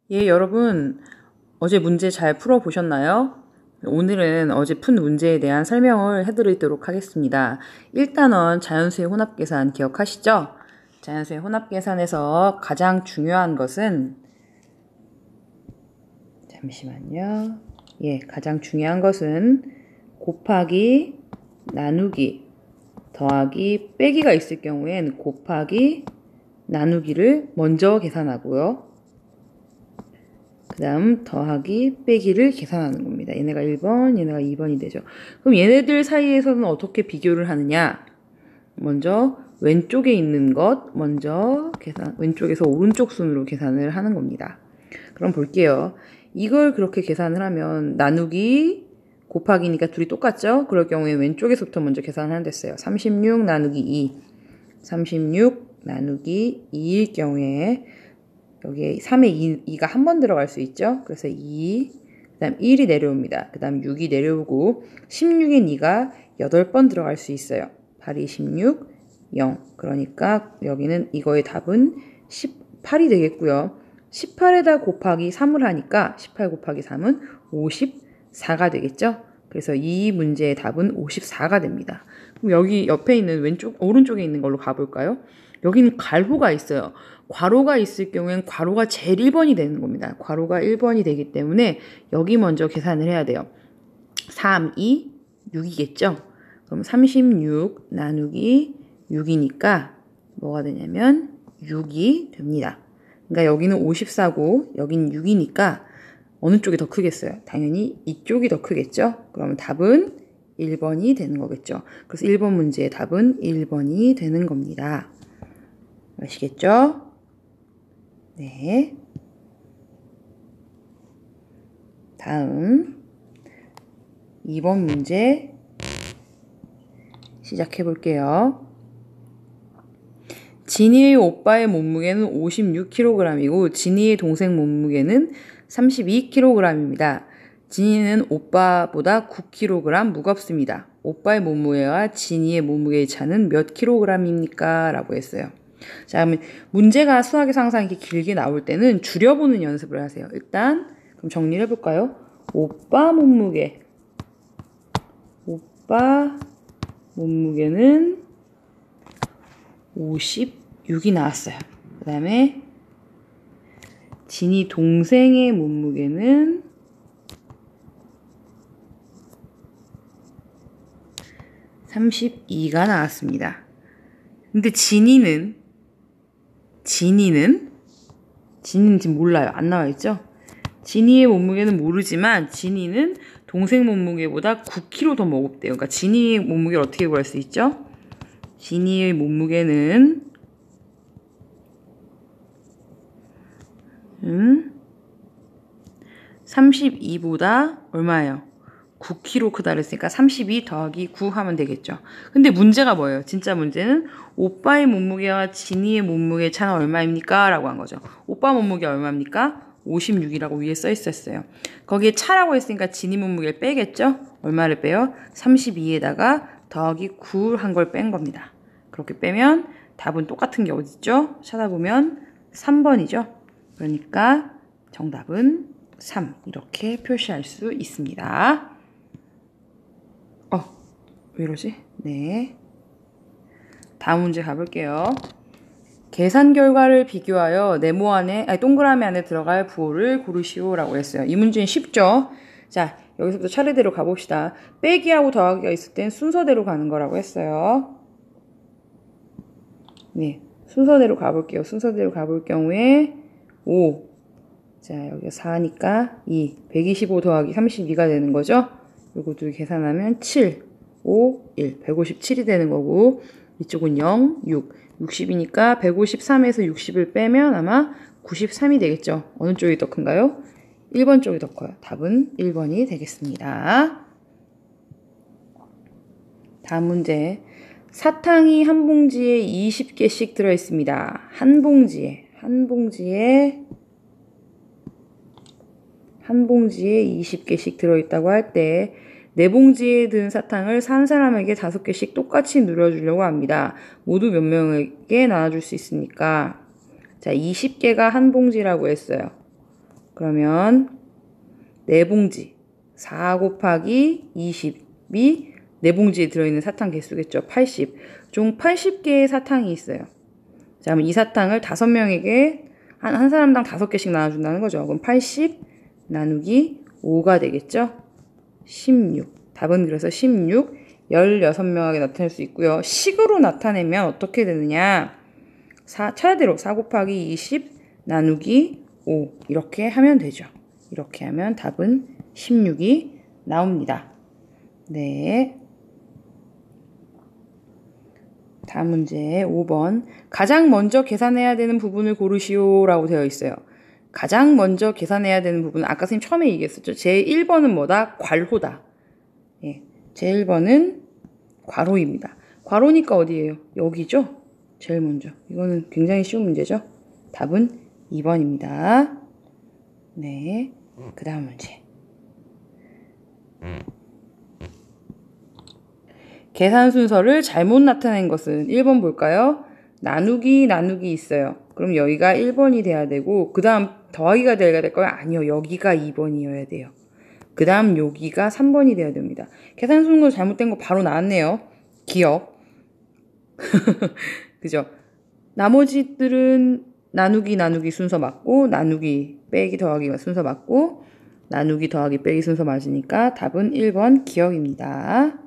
예, 여러분, 어제 문제 잘 풀어보셨나요? 오늘은 어제 푼 문제에 대한 설명을 해드리도록 하겠습니다. 1단원 자연수의 혼합계산 기억하시죠? 자연수의 혼합계산에서 가장 중요한 것은, 잠시만요. 예, 가장 중요한 것은 곱하기, 나누기, 더하기, 빼기가 있을 경우엔 곱하기, 나누기를 먼저 계산하고요. 그 다음 더하기 빼기를 계산하는 겁니다. 얘네가 1번, 얘네가 2번이 되죠. 그럼 얘네들 사이에서는 어떻게 비교를 하느냐? 먼저 왼쪽에 있는 것 먼저 왼쪽에서 오른쪽 순으로 계산을 하는 겁니다. 그럼 볼게요. 이걸 그렇게 계산을 하면 나누기 곱하기니까 둘이 똑같죠? 그럴 경우에 왼쪽에서부터 먼저 계산을 됐어요. 36 나누기 2 36 나누기 2일 경우에 여기에 3에 2가 한 번 들어갈 수 있죠. 그래서 2, 그 다음 1이 내려옵니다. 그 다음 6이 내려오고 16에 2가 8번 들어갈 수 있어요. 8, 2, 16, 0. 그러니까 여기는 이거의 답은 18이 되겠고요. 18에다 곱하기 3을 하니까 18 곱하기 3은 54가 되겠죠. 그래서 이 문제의 답은 54가 됩니다. 그럼 여기 옆에 있는 오른쪽에 있는 걸로 가볼까요? 여기는 괄호가 있어요. 괄호가 있을 경우엔 괄호가 제일 1번이 되는 겁니다. 괄호가 1번이 되기 때문에 여기 먼저 계산을 해야 돼요. 3, 2, 6이겠죠? 그럼 36 나누기 6이니까 뭐가 되냐면 6이 됩니다. 그러니까 여기는 54고 여기는 6이니까 어느 쪽이 더 크겠어요? 당연히 이쪽이 더 크겠죠? 그러면 답은 1번이 되는 거겠죠. 그래서 1번 문제의 답은 1번이 되는 겁니다. 아시겠죠? 네. 다음 2번 문제 시작해 볼게요. 진이의 오빠의 몸무게는 56kg이고 진이의 동생 몸무게는 32kg입니다. 진이는 오빠보다 9kg 무겁습니다. 오빠의 몸무게와 진이의 몸무게의 차는 몇 kg입니까? 라고 했어요. 자, 그러면 문제가 수학에서 항상 이렇게 길게 나올 때는 줄여보는 연습을 하세요. 일단 그럼 정리를 해볼까요? 오빠 몸무게는 56이 나왔어요. 그 다음에 진이 동생의 몸무게는 32가 나왔습니다. 근데 진이는 지금 몰라요. 안 나와 있죠? 진이의 몸무게는 모르지만 진이는 동생 몸무게보다 9kg 더 무겁대요. 그러니까 진이의 몸무게를 어떻게 구할 수 있죠? 진이의 몸무게는 32보다 얼마예요? 9kg 크다 그랬으니까 32 더하기 9 하면 되겠죠. 근데 문제가 뭐예요? 진짜 문제는 오빠의 몸무게와 진이의 몸무게의 차는 얼마입니까? 라고 한 거죠. 오빠 몸무게 얼마입니까? 56이라고 위에 써 있었어요. 거기에 차라고 했으니까 진이 몸무게를 빼겠죠? 얼마를 빼요? 32에다가 더하기 9 한 걸 뺀 겁니다. 그렇게 빼면 답은 똑같은 게 어딨죠? 찾아보면 3번이죠. 그러니까 정답은 3 이렇게 표시할 수 있습니다. 왜 이러지? 네. 다음 문제 가볼게요. 계산 결과를 비교하여 네모 안에, 동그라미 안에 들어갈 부호를 고르시오라고 했어요. 이 문제는 쉽죠? 자, 여기서부터 차례대로 가봅시다. 빼기하고 더하기가 있을 땐 순서대로 가는 거라고 했어요. 네. 순서대로 가볼게요. 순서대로 가볼 경우에 5. 자, 여기가 4니까 2. 125 더하기 32가 되는 거죠? 요거 둘 계산하면 7. 5, 1. 157이 되는 거고 이쪽은 0, 6. 60이니까 153에서 60을 빼면 아마 93이 되겠죠. 어느 쪽이 더 큰가요? 1번 쪽이 더 커요. 답은 1번이 되겠습니다. 다음 문제. 사탕이 한 봉지에 20개씩 들어있습니다. 한 봉지에 20개씩 들어있다고 할 때 네 봉지에 든 사탕을 산 사람에게 5개씩 똑같이 누려주려고 합니다. 모두 몇 명에게 나눠줄 수 있습니까? 자, 20개가 한 봉지라고 했어요. 그러면 4봉지 4 곱하기 20이 4봉지에 들어있는 사탕 개수겠죠. 80. 총 80개의 사탕이 있어요. 자, 그럼 이 사탕을 5명에게 한 사람당 5개씩 나눠준다는 거죠. 그럼 80 나누기 5가 되겠죠. 16. 답은 그래서 16, 16명에게 나타낼 수 있고요. 식으로 나타내면 어떻게 되느냐. 차례대로 4 곱하기 20 나누기 5 이렇게 하면 되죠. 이렇게 하면 답은 16이 나옵니다. 네. 다음 문제 5번. 가장 먼저 계산해야 되는 부분을 고르시오 라고 되어 있어요. 가장 먼저 계산해야 되는 부분은 아까 선생님 처음에 얘기했었죠. 제 1번은 뭐다? 괄호다. 예, 제 1번은 괄호입니다. 괄호니까 어디예요? 여기죠? 제일 먼저. 이거는 굉장히 쉬운 문제죠. 답은 2번입니다. 네, 그 다음 문제. 계산 순서를 잘못 나타낸 것은 1번 볼까요? 나누기 있어요. 그럼 여기가 1번이 돼야 되고 그 다음 더하기가 돼야 될까요? 아니요. 여기가 2번이어야 돼요. 그 다음 여기가 3번이 돼야 됩니다. 계산 순서 잘못된 거 바로 나왔네요. 기억. 그죠? 나머지들은 나누기 순서 맞고 나누기 빼기 더하기가 순서 맞고 나누기 더하기 빼기 순서 맞으니까 답은 1번 기억입니다.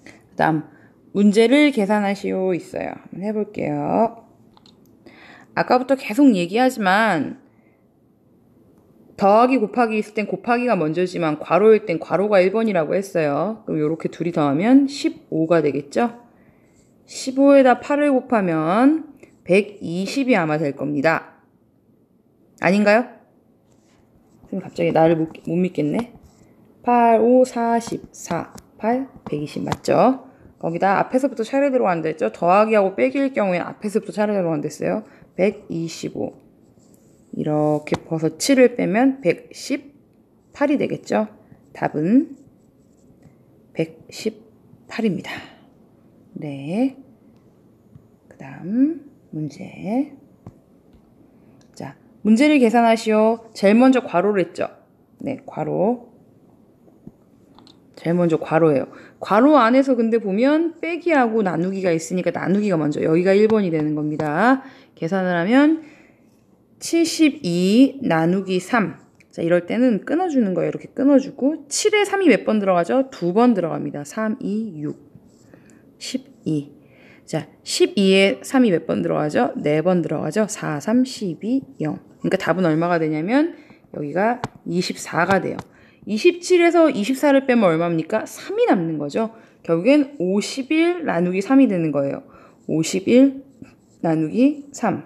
그 다음 문제를 계산하시오 있어요. 한번 해볼게요. 아까부터 계속 얘기하지만 더하기 곱하기 있을 땐 곱하기가 먼저지만 괄호일 땐 괄호가 1번이라고 했어요. 그럼 이렇게 둘이 더하면 15가 되겠죠? 15에다 8을 곱하면 120이 아마 될 겁니다. 아닌가요? 갑자기 나를 못 믿겠네. 8, 5, 44, 8, 120 맞죠? 거기다 앞에서부터 차례대로 한다 했죠? 더하기하고 빼기일 경우에는 앞에서부터 차례대로 한다 했어요. 125. 이렇게 벗어 7을 빼면 118이 되겠죠? 답은 118입니다. 네. 그 다음 문제. 자, 문제를 계산하시오. 제일 먼저 괄호를 했죠? 네, 괄호. 제일 먼저 괄호예요. 괄호 안에서 근데 보면 빼기하고 나누기가 있으니까 나누기가 먼저. 여기가 1번이 되는 겁니다. 계산을 하면 72 나누기 3. 자, 이럴 때는 끊어주는 거예요. 이렇게 끊어주고 7에 3이 몇 번 들어가죠? 2번 들어갑니다. 3, 2, 6. 12. 자, 12에 3이 몇 번 들어가죠? 4번 들어가죠? 4, 3, 12, 0. 그러니까 답은 얼마가 되냐면 여기가 24가 돼요. 27에서 24를 빼면 얼마입니까? 3이 남는 거죠. 결국엔 51 나누기 3이 되는 거예요. 51 나누기 3.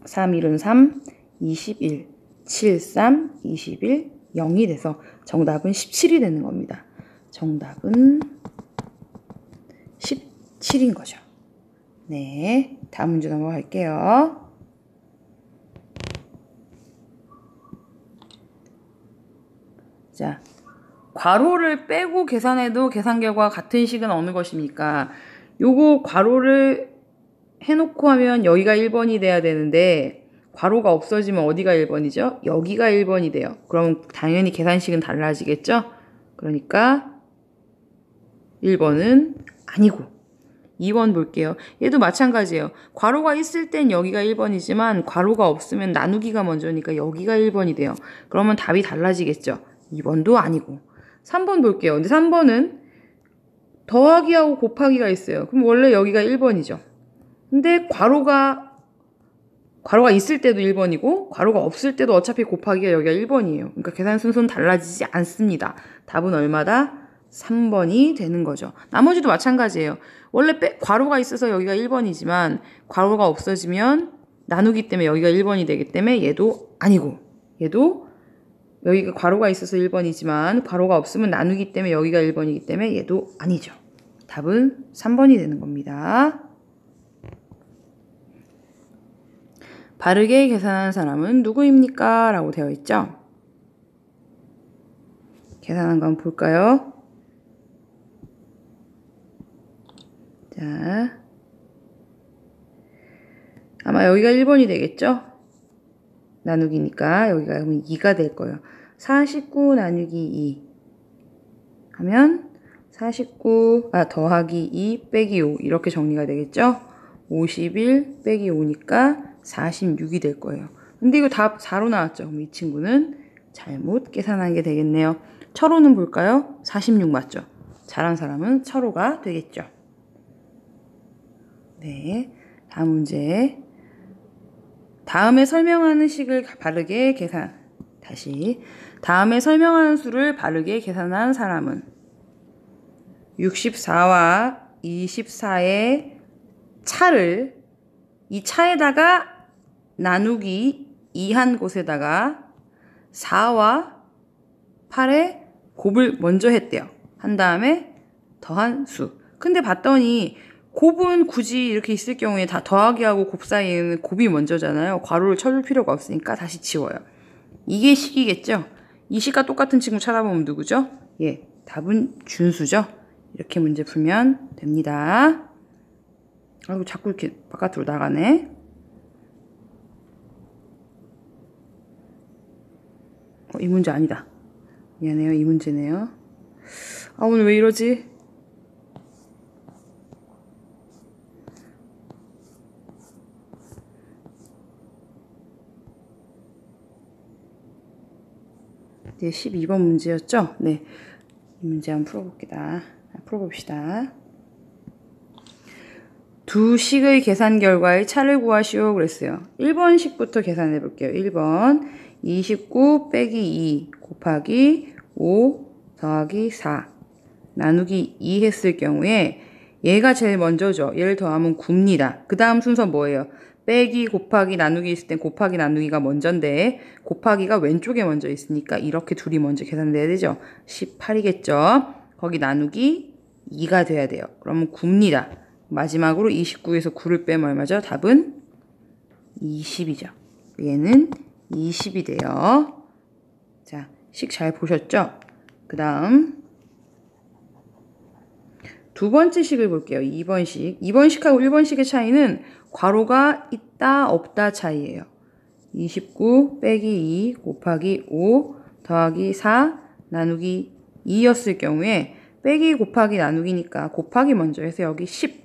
3, 1은 3, 21, 7, 3, 21, 0이 돼서 정답은 17이 되는 겁니다. 정답은 17인 거죠. 네, 다음 문제 넘어갈게요. 자, 괄호를 빼고 계산해도 계산 결과가 같은 식은 어느 것입니까? 요거 괄호를 해놓고 하면 여기가 1번이 돼야 되는데 괄호가 없어지면 어디가 1번이죠? 여기가 1번이 돼요. 그럼 당연히 계산식은 달라지겠죠? 그러니까 1번은 아니고 2번 볼게요. 얘도 마찬가지예요. 괄호가 있을 땐 여기가 1번이지만 괄호가 없으면 나누기가 먼저니까 여기가 1번이 돼요. 그러면 답이 달라지겠죠? 2번도 아니고 3번 볼게요. 근데 3번은 더하기하고 곱하기가 있어요. 그럼 원래 여기가 1번이죠. 근데 괄호가 있을 때도 1번이고 괄호가 없을 때도 어차피 곱하기가 여기가 1번이에요. 그러니까 계산 순서는 달라지지 않습니다. 답은 얼마다? 3번이 되는 거죠. 나머지도 마찬가지예요. 원래 괄호가 있어서 여기가 1번이지만 괄호가 없어지면 나누기 때문에 여기가 1번이 되기 때문에 얘도 아니고 얘도 여기가 괄호가 있어서 1번이지만 괄호가 없으면 나누기 때문에 여기가 1번이기 때문에 얘도 아니죠. 답은 3번이 되는 겁니다. 바르게 계산하는 사람은 누구입니까? 라고 되어 있죠. 계산한 거 한번 볼까요? 자, 아마 여기가 1번이 되겠죠? 나누기니까 여기가 그러면 2가 될 거예요. 49 나누기 2 하면 49 더하기 2 빼기 5 이렇게 정리가 되겠죠? 51 빼기 5니까 46이 될 거예요. 근데 이거 답 4로 나왔죠? 그럼 이 친구는 잘못 계산한 게 되겠네요. 철호는 볼까요? 46 맞죠? 잘한 사람은 철호가 되겠죠. 네, 다음 문제. 다음에 설명하는 식을 바르게 계산. 다시. 다음에 설명하는 수를 바르게 계산한 사람은 64와 24의 차를 이 차에다가 나누기 2한 곳에다가 4와 8의 곱을 먼저 했대요. 한 다음에 더한 수. 근데 봤더니 곱은 굳이 이렇게 있을 경우에 다 더하기하고 곱 사이에는 곱이 먼저잖아요. 괄호를 쳐줄 필요가 없으니까 다시 지워요. 이게 식이겠죠? 이 식과 똑같은 친구 찾아보면 누구죠? 예, 답은 준수죠? 이렇게 문제 풀면 됩니다. 아이고, 자꾸 이렇게 바깥으로 나가네. 이 문제 아니다. 미안해요. 이 문제네요. 아, 오늘 왜 이러지? 네, 12번 문제였죠? 네. 이 문제 한번 풀어봅시다. 두 식의 계산 결과의 차를 구하시오 그랬어요. 1번 식부터 계산해 볼게요. 1번 29 빼기 2 곱하기 5 더하기 4 나누기 2 했을 경우에 얘가 제일 먼저죠. 얘를 더하면 9입니다. 그 다음 순서 뭐예요? 빼기 곱하기 나누기 있을 땐 곱하기 나누기가 먼저인데 곱하기가 왼쪽에 먼저 있으니까 이렇게 둘이 먼저 계산돼야 되죠. 18이겠죠. 거기 나누기 2가 돼야 돼요. 그러면 9입니다. 마지막으로 29에서 9를 빼면 얼마죠? 답은 20이죠. 얘는 20이 돼요. 자, 식 잘 보셨죠? 그 다음 두 번째 식을 볼게요. 2번 식. 2번 식하고 1번 식의 차이는 괄호가 있다 없다 차이예요. 29 빼기 2 곱하기 5 더하기 4 나누기 2였을 경우에 빼기 곱하기 나누기니까 곱하기 먼저 해서 여기 10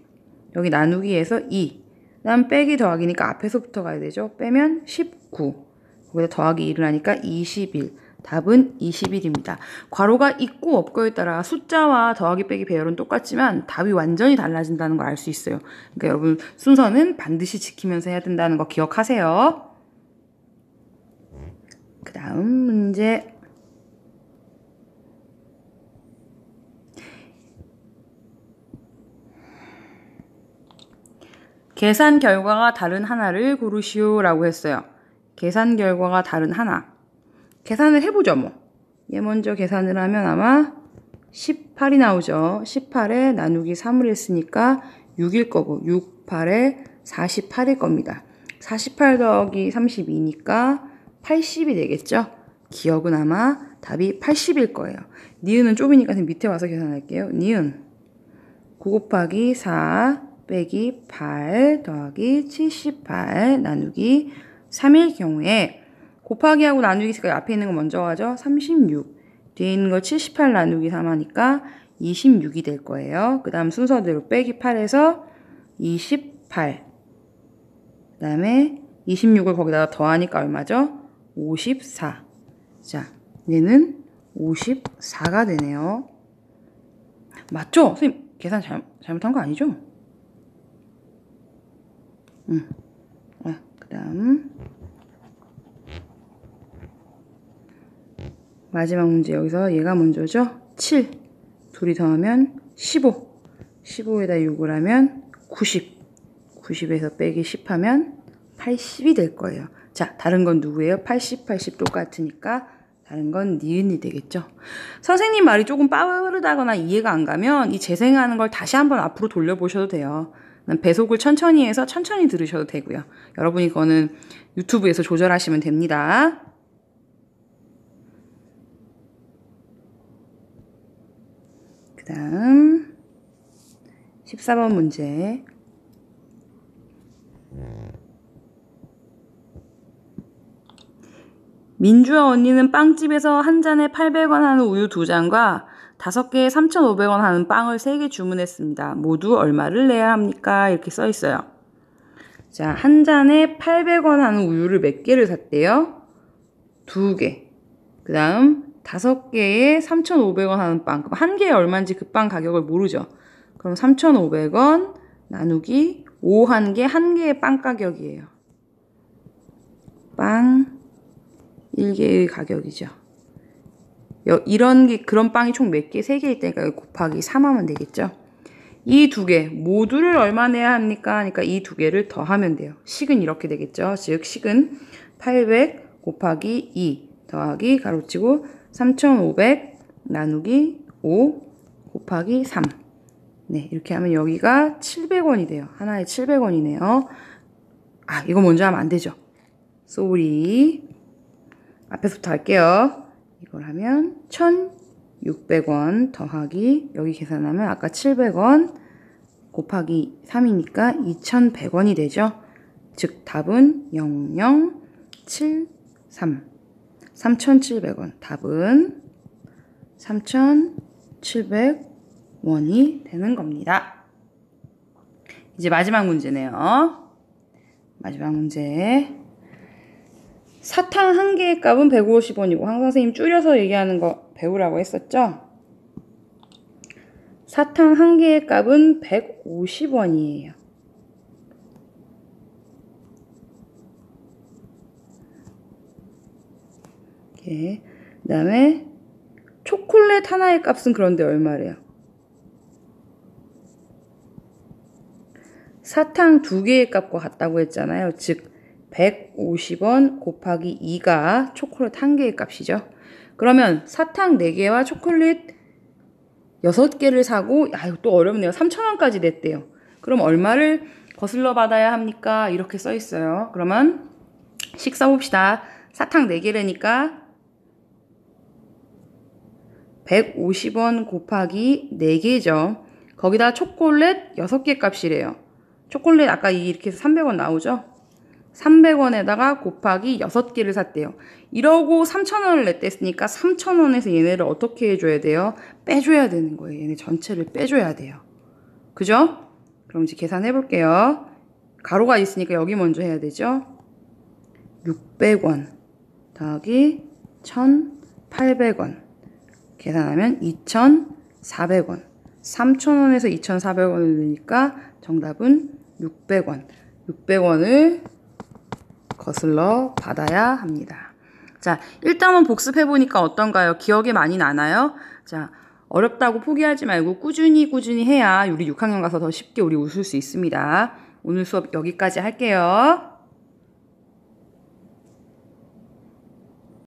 여기 나누기에서 2 그다음 빼기 더하기니까 앞에서부터 가야 되죠. 빼면 19 거기다 더하기 1을 하니까 21 답은 21입니다. 괄호가 있고 없고에 따라 숫자와 더하기 빼기 배열은 똑같지만 답이 완전히 달라진다는 걸 알 수 있어요. 그러니까 여러분 순서는 반드시 지키면서 해야 된다는 거 기억하세요. 그 다음 문제. 계산 결과가 다른 하나를 고르시오 라고 했어요. 계산 결과가 다른 하나. 계산을 해보죠 뭐. 얘 먼저 계산을 하면 아마 18이 나오죠. 18에 나누기 3을 했으니까 6일 거고 6, 8에 48일 겁니다. 48 더하기 32니까 80이 되겠죠. 기억은 아마 답이 80일 거예요. 니은은 좁으니까 밑에 와서 계산할게요. 니은 9 곱하기 4 빼기 8 더하기 78 나누기 3일 경우에 곱하기하고 나누기 있으니까 앞에 있는 거 먼저 하죠. 36. 뒤에 있는 거 78 나누기 3 하니까 26이 될 거예요. 그 다음 순서대로 빼기 8에서 28. 그 다음에 26을 거기다가 더하니까 얼마죠? 54. 자, 얘는 54가 되네요. 맞죠? 선생님, 계산 잘못한 거 아니죠? 그 다음. 마지막 문제 여기서 얘가 먼저죠. 7. 둘이 더하면 15. 15에다 6을 하면 90. 90에서 빼기 10 하면 80이 될 거예요. 자, 다른 건 누구예요? 80, 80 똑같으니까 다른 건 니은이 되겠죠. 선생님 말이 조금 빠르다거나 이해가 안 가면 이 재생하는 걸 다시 한번 앞으로 돌려보셔도 돼요. 배속을 천천히 해서 천천히 들으셔도 되고요. 여러분이 이거는 유튜브에서 조절하시면 됩니다. 그 다음 14번 문제. 민주와 언니는 빵집에서 한 잔에 800원 하는 우유 2잔과 5개에 3,500원 하는 빵을 3개 주문했습니다. 모두 얼마를 내야 합니까? 이렇게 써 있어요. 자, 한 잔에 800원 하는 우유를 몇 개를 샀대요? 2개. 그 다음 5개에 3,500원 하는 빵. 그럼 한 개에 얼마인지 그 빵 가격을 모르죠. 그럼 3,500원 나누기 5 한 개, 한 개의 빵 가격이에요. 빵 1개의 가격이죠. 그런 빵이 총 몇 개? 3개일 때니까 곱하기 3하면 되겠죠. 이 2개 모두를 얼마 내야 합니까? 그러니까 이 2개를 더하면 돼요. 식은 이렇게 되겠죠. 즉 식은 800 곱하기 2 더하기 가로치고 3,500 나누기 5 곱하기 3. 네, 이렇게 하면 여기가 700원이 돼요. 하나에 700원이네요. 아, 이거 먼저 하면 안 되죠. 쏘리. 앞에서부터 할게요. 이걸 하면 1,600원 더하기 여기 계산하면 아까 700원 곱하기 3이니까 2,100원이 되죠. 즉 답은 0073 3,700원. 답은 3,700원이 되는 겁니다. 이제 마지막 문제네요. 마지막 문제. 사탕 한 개의 값은 150원이고 황 선생님 줄여서 얘기하는 거 배우라고 했었죠? 사탕 한 개의 값은 150원이에요. 그 다음에 초콜릿 하나의 값은 그런데 얼마래요? 사탕 2개의 값과 같다고 했잖아요. 즉 150원 곱하기 2가 초콜릿 1개의 값이죠. 그러면 사탕 4개와 초콜릿 6개를 사고 이거 또 어렵네요. 3,000원까지 냈대요. 그럼 얼마를 거슬러 받아야 합니까? 이렇게 써 있어요. 그러면 식 써봅시다. 사탕 4개라니까 150원 곱하기 4개죠. 거기다 초콜릿 6개 값이래요. 초콜릿 아까 이렇게 해서 300원 나오죠? 300원에다가 곱하기 6개를 샀대요. 이러고 3,000원을 냈댔으니까 3,000원에서 얘네를 어떻게 해줘야 돼요? 빼줘야 되는 거예요. 얘네 전체를 빼줘야 돼요. 그죠? 그럼 이제 계산해 볼게요. 가로가 있으니까 여기 먼저 해야 되죠? 600원 더하기 1,800원 계산하면 2,400원 3,000원에서 2,400원을 넣으니까 정답은 600원 600원을 거슬러 받아야 합니다. 자, 일단은 복습해보니까 어떤가요? 기억에 많이 나나요? 자, 어렵다고 포기하지 말고 꾸준히 해야 우리 6학년 가서 더 쉽게 우리 웃을 수 있습니다. 오늘 수업 여기까지 할게요.